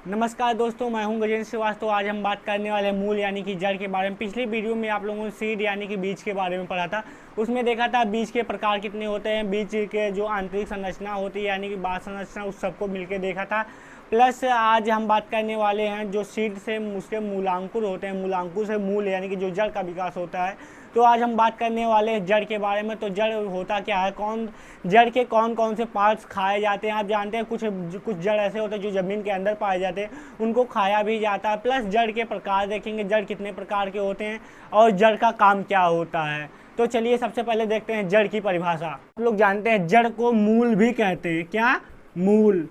नमस्कार दोस्तों, मैं हूं गजेंद्र श्रीवास्तव। आज हम बात करने वाले मूल यानी कि जड़ के बारे में। पिछली वीडियो में आप लोगों ने सीड यानी कि बीज के बारे में पढ़ा था। उसमें देखा था बीज के प्रकार कितने होते हैं, बीज के जो आंतरिक संरचना होती है यानी कि बाह्य संरचना, उस सबको मिलकर देखा था। प्लस आज हम बात करने वाले हैं जो सीड से उसके मूलांकुर होते हैं, मूलांकुर से मूल यानी कि जो जड़ का विकास होता है। तो आज हम बात करने वाले हैं जड़ के बारे में। तो जड़ होता क्या है, जड़ के कौन कौन से पार्ट्स खाए जाते हैं। आप जानते हैं कुछ जड़ ऐसे होते हैं जो ज़मीन के अंदर पाए जाते हैं, उनको खाया भी जाता है। प्लस जड़ के प्रकार देखेंगे, जड़ कितने प्रकार के होते हैं और जड़ का काम क्या होता है। तो चलिए सबसे पहले देखते हैं जड़ की परिभाषा। आप लोग जानते हैं जड़ को मूल भी कहते हैं। क्या? मूल।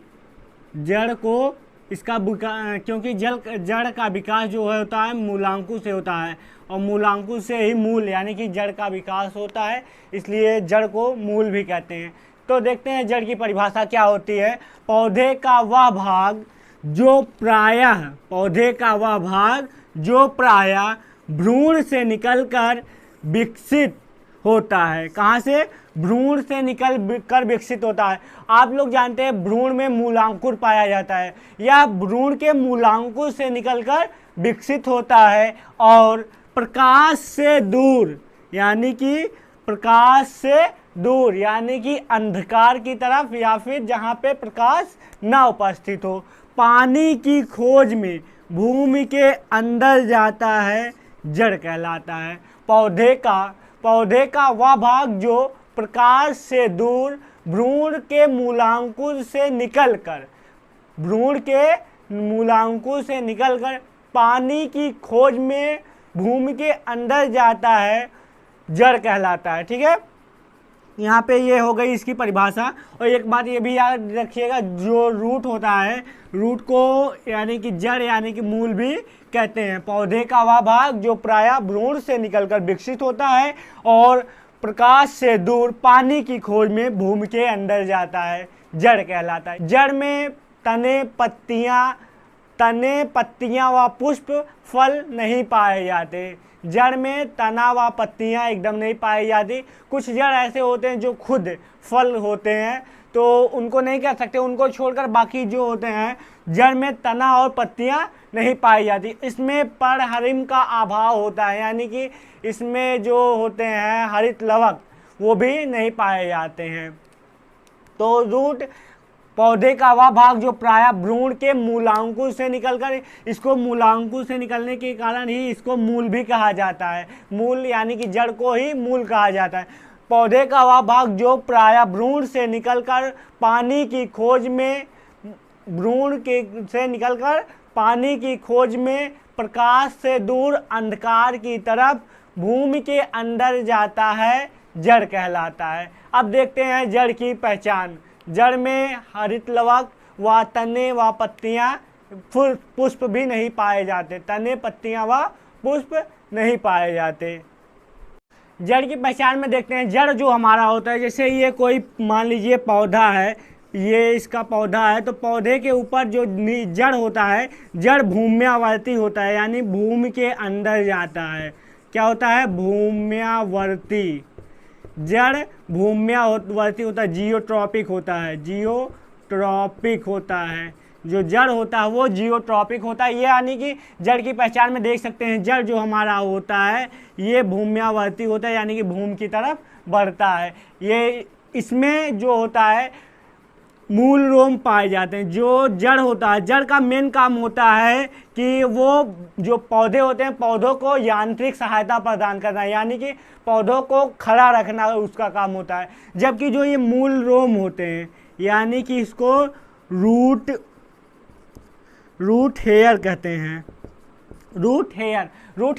जड़ को क्योंकि जड़ का विकास जो है होता है मूलांकुर से होता है, और मूलांकुर से ही मूल यानी कि जड़ का विकास होता है, इसलिए जड़ को मूल भी कहते हैं। तो देखते हैं जड़ की परिभाषा क्या होती है। पौधे का वह भाग जो प्रायः भ्रूण से निकलकर विकसित होता है। कहाँ से? भ्रूण से निकल कर विकसित होता है। आप लोग जानते हैं भ्रूण में मूलांकुर पाया जाता है, या भ्रूण के मूलांकुर से निकलकर विकसित होता है और प्रकाश से दूर यानी कि अंधकार की तरफ, या फिर जहाँ पे प्रकाश ना उपस्थित हो, पानी की खोज में भूमि के अंदर जाता है, जड़ कहलाता है। पौधे का वह भाग जो प्रकाश से दूर भ्रूण के मूलांकुर से निकलकर पानी की खोज में भूमि के अंदर जाता है, जड़ कहलाता है। ठीक है, यहाँ पे ये हो गई इसकी परिभाषा। और एक बात ये भी याद रखिएगा, जो रूट होता है, रूट को यानी कि जड़ यानी कि मूल भी कहते हैं। पौधे का वह भाग जो प्रायः भ्रूण से निकलकर विकसित होता है और प्रकाश से दूर पानी की खोज में भूमि के अंदर जाता है, जड़ कहलाता है। जड़ में तने, पत्तियां व पुष्प, फल नहीं पाए जाते। जड़ में तना व पत्तियां एकदम नहीं पाई जाती। कुछ जड़ ऐसे होते हैं जो खुद फल होते हैं, तो उनको नहीं कह सकते, उनको छोड़कर बाकी जो होते हैं जड़ में तना और पत्तियां नहीं पाई जाती। इसमें पर्णहरिम का अभाव होता है, यानी कि इसमें जो होते हैं हरित लवक वो भी नहीं पाए जाते हैं। तो रूट पौधे का वह भाग जो प्रायः भ्रूण के मूलांकुर से निकलकर, इसको मूलांकुर से निकलने के कारण ही इसको मूल भी कहा जाता है। मूल यानी कि जड़ को ही मूल कहा जाता है। पौधे का वह भाग जो प्रायः भ्रूण से निकलकर पानी की खोज में प्रकाश से दूर अंधकार की तरफ भूमि के अंदर जाता है, जड़ कहलाता है। अब देखते हैं जड़ की पहचान। जड़ में हरित लवक व तने व पत्तियां, पुष्प भी नहीं पाए जाते। तने, पत्तियां व पुष्प नहीं पाए जाते। जड़ की पहचान में देखते हैं, जड़ जो हमारा होता है, जैसे ये कोई मान लीजिए पौधा है, ये इसका पौधा है, तो पौधे के ऊपर जो जड़ होता है, जड़ भूम्यावर्ती होता है, यानी भूमि के अंदर जाता है। क्या होता है? भूम्यावर्ती। जड़ भूम्यावर्ती होता है, जियोट्रॉपिक होता है। जो जड़ होता है वो जियोट्रॉपिक होता है। ये यानी कि जड़ की पहचान में देख सकते हैं, जड़ जो हमारा होता है ये भूम्यावर्ती होता है, यानी कि भूमि की तरफ बढ़ता है। ये इसमें जो होता है मूल रोम पाए जाते हैं। जो जड़ होता है, जड़ का मेन काम होता है कि वो जो पौधे होते हैं, पौधों को यांत्रिक सहायता प्रदान करना, यानी कि पौधों को खड़ा रखना उसका काम होता है। जबकि जो ये मूल रोम होते हैं, यानी कि इसको रूट हेयर कहते हैं। रूट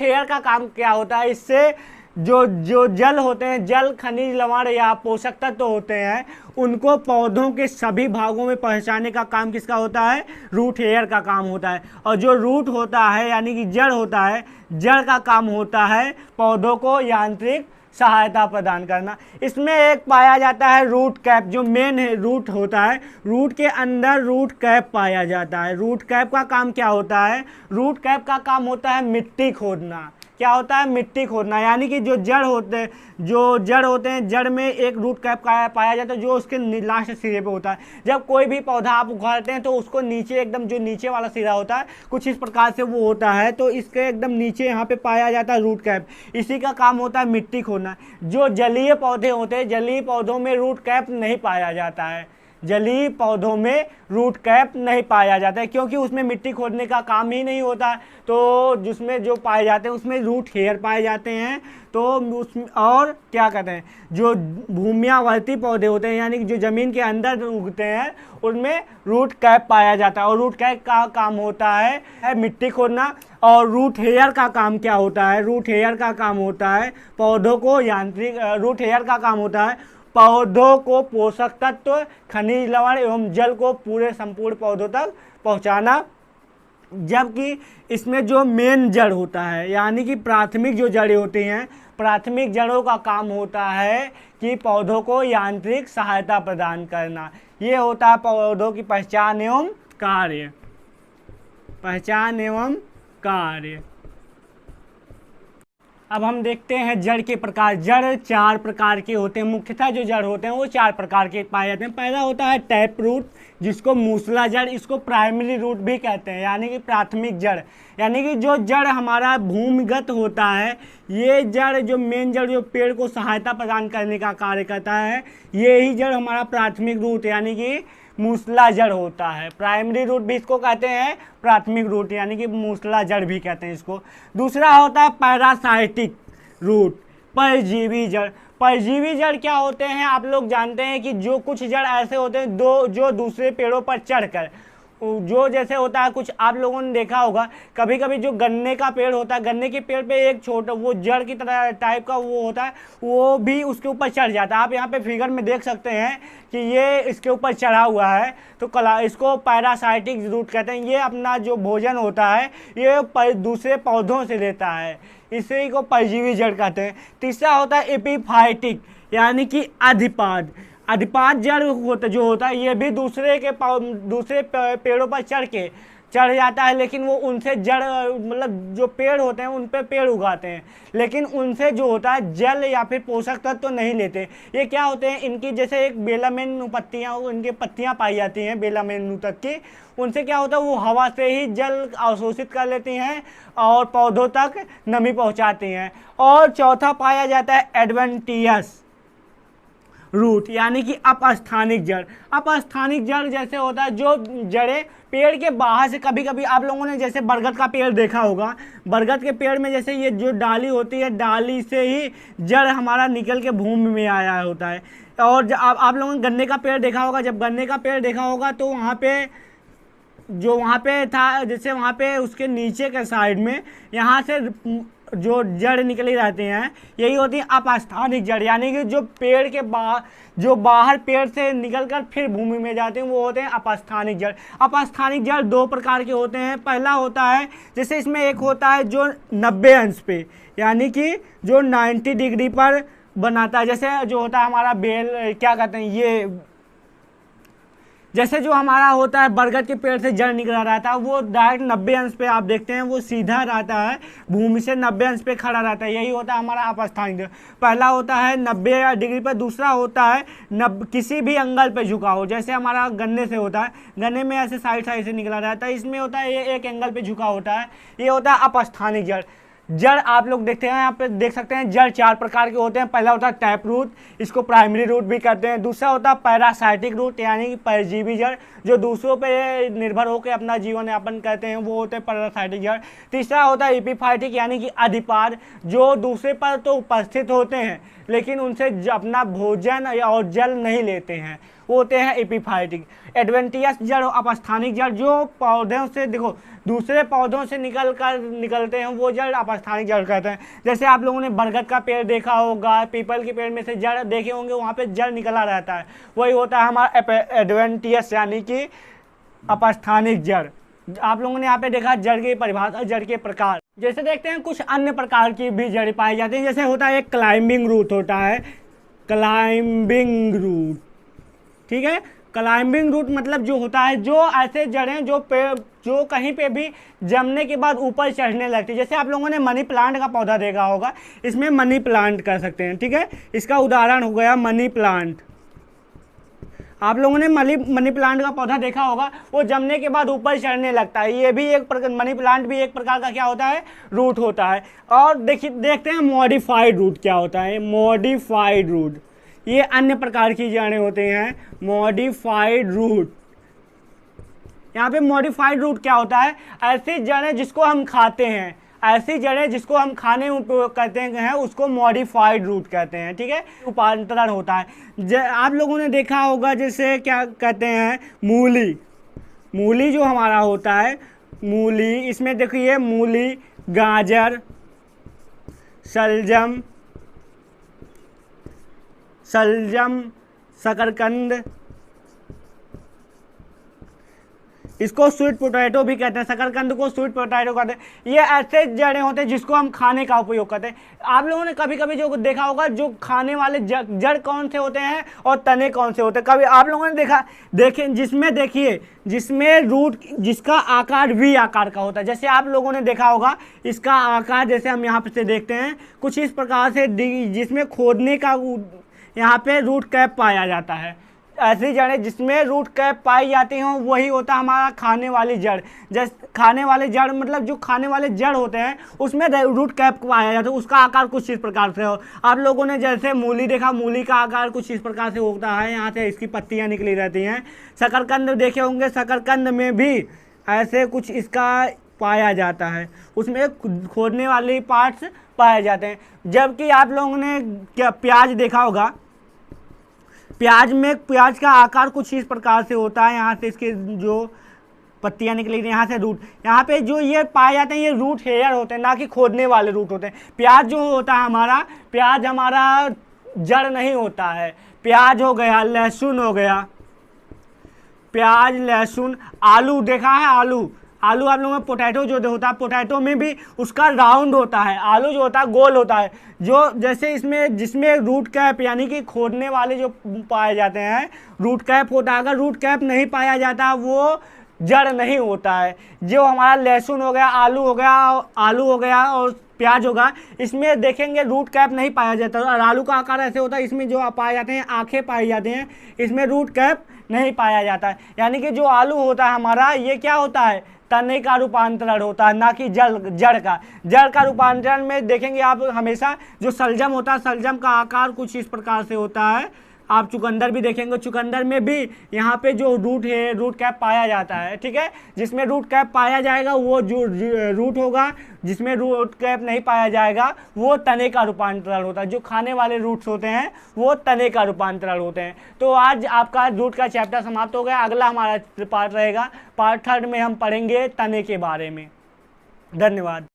हेयर का काम क्या होता है? इससे जो जल होते हैं, जल, खनिज, लवण या पोषक तत्व होते हैं, उनको पौधों के सभी भागों में पहुंचाने का काम किसका होता है? रूट हेयर का काम होता है। और जो रूट होता है यानी कि जड़ होता है, जड़ का काम होता है पौधों को यांत्रिक सहायता प्रदान करना। इसमें एक पाया जाता है रूट कैप, जो मेन रूट होता है, रूट के अंदर रूट कैप पाया जाता है। रूट कैप का काम क्या होता है? रूट कैप का काम होता है मिट्टी खोदना। क्या होता है, मिट्टी खोदना, यानी कि जो जड़ होते हैं जड़ में एक रूट कैप पाया जाता है जो उसके लास्ट सिरे पे होता है। जब कोई भी पौधा आप उखाड़ते हैं तो उसको नीचे एकदम जो नीचे वाला सिरा होता है कुछ इस प्रकार से वो होता है, तो इसके एकदम नीचे यहाँ पे पाया जाता है रूट कैप, इसी का काम होता है मिट्टी खोदना। जो जलीय पौधे होते हैं, जलीय पौधों में रूट कैप नहीं पाया जाता है, जलीय पौधों में रूट कैप नहीं पाया जाता है क्योंकि उसमें मिट्टी खोदने का काम ही नहीं होता। तो जिसमें जो पाए जाते हैं उसमें रूट हेयर पाए जाते हैं। तो उसमें और क्या कहते हैं, जो भूम्यावर्ती पौधे होते हैं यानी कि जो ज़मीन के अंदर उगते हैं उनमें रूट कैप पाया जाता है। और रूट कैप का काम होता है मिट्टी खोदना। और रूट हेयर का काम क्या होता है, रूट हेयर का काम होता है पौधों को रूट हेयर का काम होता है पौधों को पोषक तत्व, खनिज लवण एवं जल को पूरे संपूर्ण पौधों तक पहुंचाना। जबकि इसमें जो मेन जड़ होता है यानी कि प्राथमिक जो जड़ें होती हैं, प्राथमिक जड़ों का काम होता है कि पौधों को यांत्रिक सहायता प्रदान करना। ये होता है पौधों की पहचान एवं कार्य, पहचान एवं कार्य। अब हम देखते हैं जड़ के प्रकार। जड़ 4 प्रकार के होते हैं, मुख्यतः जो जड़ होते हैं वो 4 प्रकार के पाए जाते हैं। पहला होता है टैप रूट, जिसको मूसला जड़, इसको प्राइमरी रूट भी कहते हैं यानी कि प्राथमिक जड़। यानी कि जो जड़ हमारा भूमिगत होता है, ये जड़ जो मेन जड़ जो पेड़ को सहायता प्रदान करने का कार्य करता है, ये ही जड़ हमारा प्राथमिक रूट यानी कि मूसला जड़ होता है। प्राइमरी रूट भी इसको कहते हैं, प्राथमिक रूट यानी कि मूसला जड़ भी कहते हैं इसको। दूसरा होता है पैरासाइटिक रूट, परजीवी जड़। परजीवी जड़ क्या होते हैं, आप लोग जानते हैं कि जो कुछ जड़ ऐसे होते हैं जो दूसरे पेड़ों पर चढ़कर, जो जैसे होता है कुछ आप लोगों ने देखा होगा कभी कभी जो गन्ने का पेड़ होता है, गन्ने के पेड़ पे एक छोटा वो जड़ की तरह टाइप का वो होता है, वो भी उसके ऊपर चढ़ जाता है। आप यहाँ पे फिगर में देख सकते हैं कि ये इसके ऊपर चढ़ा हुआ है, तो इसको पैरासाइटिक रूट कहते हैं। ये अपना जो भोजन होता है ये दूसरे पौधों से लेता है, इसी को परजीवी जड़ कहते हैं। तीसरा होता है एपीफाइटिक यानी कि अधिपाद। अधिपाद जड़ जो होता है ये भी दूसरे पेड़ों पर चढ़ जाता है, लेकिन वो उनसे जड़ मतलब जो पेड़ होते हैं उन पे पेड़ उगाते हैं, लेकिन उनसे जो होता है जल या फिर पोषक तत्व तो नहीं लेते। ये क्या होते हैं, इनकी जैसे एक बेलामेन पत्तियाँ, इनकी पत्तियाँ पाई जाती हैं बेलामेन तक की, उनसे क्या होता है वो हवा से ही जल अवशोषित कर लेती हैं और पौधों तक नमी पहुँचाती हैं। और चौथा पाया जाता है एडवेंटियस रूट यानी कि अपस्थानिक जड़। अपस्थानिक जड़ जैसे होता है जो जड़ें पेड़ के बाहर से, कभी कभी आप लोगों ने जैसे बरगद का पेड़ देखा होगा, बरगद के पेड़ में जैसे ये जो डाली होती है, डाली से ही जड़ हमारा निकल के भूमि में आया होता है। और आप लोगों ने गन्ने का पेड़ देखा होगा, जब गन्ने का पेड़ देखा होगा तो वहाँ पे था जैसे वहाँ पे उसके नीचे के साइड में यहाँ से जो जड़ निकली रहती हैं, यही होती है अपस्थानिक जड़ यानी कि जो पेड़ के बाहर पेड़ से निकलकर फिर भूमि में जाते हैं वो होते हैं अपस्थानिक जड़। अपस्थानिक जड़ 2 प्रकार के होते हैं। पहला होता है जैसे इसमें एक होता है जो 90 अंश पे यानी कि जो 90 डिग्री पर बनाता है, जैसे जो होता है हमारा बेल क्या कहते हैं ये, जैसे जो हमारा होता है बरगद के पेड़ से जड़ निकला रहता है वो डायरेक्ट 90 अंश पे आप देखते हैं वो सीधा रहता है, भूमि से 90 अंश पे खड़ा रहता है, यही होता है हमारा अपस्थानिक जड़। पहला होता है 90 डिग्री पर, दूसरा होता है किसी भी एंगल पे झुका हो, जैसे हमारा गन्ने से होता है, गन्ने में ऐसे साइड से निकला रहता है, इसमें होता है ये एक एंगल पे झुका होता है, ये होता है अपस्थानिक जड़। जड़ आप लोग देखते हैं यहाँ पे देख सकते हैं जड़ 4 प्रकार के होते हैं। पहला होता है टैप रूट, इसको प्राइमरी रूट भी कहते हैं। दूसरा होता है पैरासाइटिक रूट यानी कि परजीवी जड़, जो दूसरों पे निर्भर होकर अपना जीवन यापन करते हैं वो होते हैं पैरासाइटिक जड़। तीसरा होता है एपीफाइटिक यानी कि अधिपाद, जो दूसरे पर तो उपस्थित होते हैं लेकिन उनसे अपना भोजन और जल नहीं लेते हैं, वो होते हैं एपीफाइटिक। एडवेंटियस जड़, अपस्थानिक जड़, जो पौधों से देखो दूसरे पौधों से निकलते हैं वो जड़ अपस्थानिक जड़ कहते हैं। जैसे आप लोगों ने बरगद का पेड़ देखा होगा, पीपल के पेड़ में से जड़ देखे होंगे, वहाँ पे जड़ निकला रहता है, वही होता है हमारा एडवेंटियस यानी कि अपस्थानिक जड़। आप लोगों ने यहाँ पे देखा जड़ की परिभाषा, जड़ के प्रकार। जैसे देखते हैं कुछ अन्य प्रकार की भी जड़ पाई जाती है, जैसे होता है एक क्लाइंबिंग रूट होता है, क्लाइंबिंग रूट, ठीक है। क्लाइंबिंग रूट मतलब जो होता है जो ऐसे जड़ें जो कहीं पे भी जमने के बाद ऊपर चढ़ने लगती है। जैसे आप लोगों ने मनी प्लांट का पौधा देखा होगा, इसमें मनी प्लांट कर सकते हैं, ठीक है। इसका उदाहरण हो गया मनी प्लांट। आप लोगों ने मनी प्लांट का पौधा देखा होगा, वो जमने के बाद ऊपर चढ़ने लगता है। ये भी एक प्रकार, मनी प्लांट भी एक प्रकार का क्या होता है, रूट होता है। और देखते हैं मॉडिफाइड रूट क्या होता है। मॉडिफाइड रूट ये अन्य प्रकार की जड़ें होते हैं, मॉडिफाइड रूट। यहाँ पे मॉडिफाइड रूट क्या होता है, ऐसी जड़ें जिसको हम खाते हैं, ऐसी जड़ें जिसको हम खाने में उपयोग करते हैं उसको मॉडिफाइड रूट कहते हैं, ठीक है। रूपांतरण होता है। आप लोगों ने देखा होगा जैसे क्या कहते हैं, मूली। मूली जो हमारा होता है, मूली, इसमें देखिए मूली, गाजर, शलजम, शकरकंद, इसको स्वीट पोटैटो भी कहते हैं, शकरकंद को स्वीट पोटैटो कहते हैं। ये ऐसे जड़ें होते हैं जिसको हम खाने का उपयोग करते हैं। आप लोगों ने कभी कभी जो देखा होगा, जो खाने वाले जड़ कौन से होते हैं और तने कौन से होते हैं, कभी आप लोगों ने देखें जिसमें देखिए, जिसमें रूट जिसका आकार वी आकार का होता है। जैसे आप लोगों ने देखा होगा, इसका आकार जैसे हम यहाँ से देखते हैं कुछ इस प्रकार से, जिसमें खोदने का यहाँ पे रूट कैप पाया जाता है। ऐसी जड़ें जिसमें रूट कैप पाई जाती हों वही होता है हमारा खाने वाली जड़। जैसे खाने वाले जड़ मतलब जो खाने वाले जड़ होते हैं उसमें रूट कैप पाया जाता है, उसका आकार कुछ इस प्रकार से हो। आप लोगों ने जैसे मूली देखा, मूली का आकार कुछ इस प्रकार से होता है, यहाँ से इसकी पत्तियाँ निकली रहती हैं। शकरकंद देखे होंगे, शकरकंद में भी ऐसे कुछ इसका पाया जाता है, उसमें खोदने वाले पार्ट्स पाए जाते हैं। जबकि आप लोगों ने क्या प्याज देखा होगा, प्याज का आकार कुछ इस प्रकार से होता है। यहाँ से इसके जो पत्तियाँ निकली यहाँ से रूट, यहाँ पे जो ये पाए जाते हैं ये रूट हेयर होते हैं, ना कि खोदने वाले रूट होते हैं। प्याज जो होता है हमारा, प्याज हमारा जड़ नहीं होता है। प्याज हो गया, लहसुन हो गया, प्याज, लहसुन, आलू देखा है, आलू आप लोगों में पोटैटो जो होता है, पोटैटो में भी उसका राउंड होता है, आलू जो होता है गोल होता है। जो जैसे इसमें जिसमें रूट कैप यानी कि खोदने वाले जो पाए जाते हैं रूट कैप होता है। अगर रूट कैप नहीं पाया जाता वो जड़ नहीं होता है। जो हमारा लहसुन हो गया, आलू हो गया और प्याज होगा, इसमें देखेंगे रूट कैप नहीं पाया जाता। और आलू का आकार ऐसे होता है, इसमें जो पाए जाते हैं आंखें पाई जाती हैं, इसमें रूट कैप नहीं पाया जाता है। यानी कि जो आलू होता है हमारा, ये क्या होता है, तने का रूपांतरण होता है, ना कि जड़ का रूपांतरण में देखेंगे आप हमेशा जो शलजम होता है, शलजम का आकार कुछ इस प्रकार से होता है। आप चुकंदर भी देखेंगे, चुकंदर में भी यहाँ पे जो रूट है, रूट कैप पाया जाता है, ठीक है। जिसमें रूट कैप पाया जाएगा वो जो रूट होगा, जिसमें रूट कैप नहीं पाया जाएगा वो तने का रूपांतरण होता है। जो खाने वाले रूट्स होते हैं वो तने का रूपांतरण होते हैं। तो आज आपका रूट का चैप्टर समाप्त हो गया। अगला हमारा पार्ट रहेगा, पार्ट 3 में हम पढ़ेंगे तने के बारे में। धन्यवाद।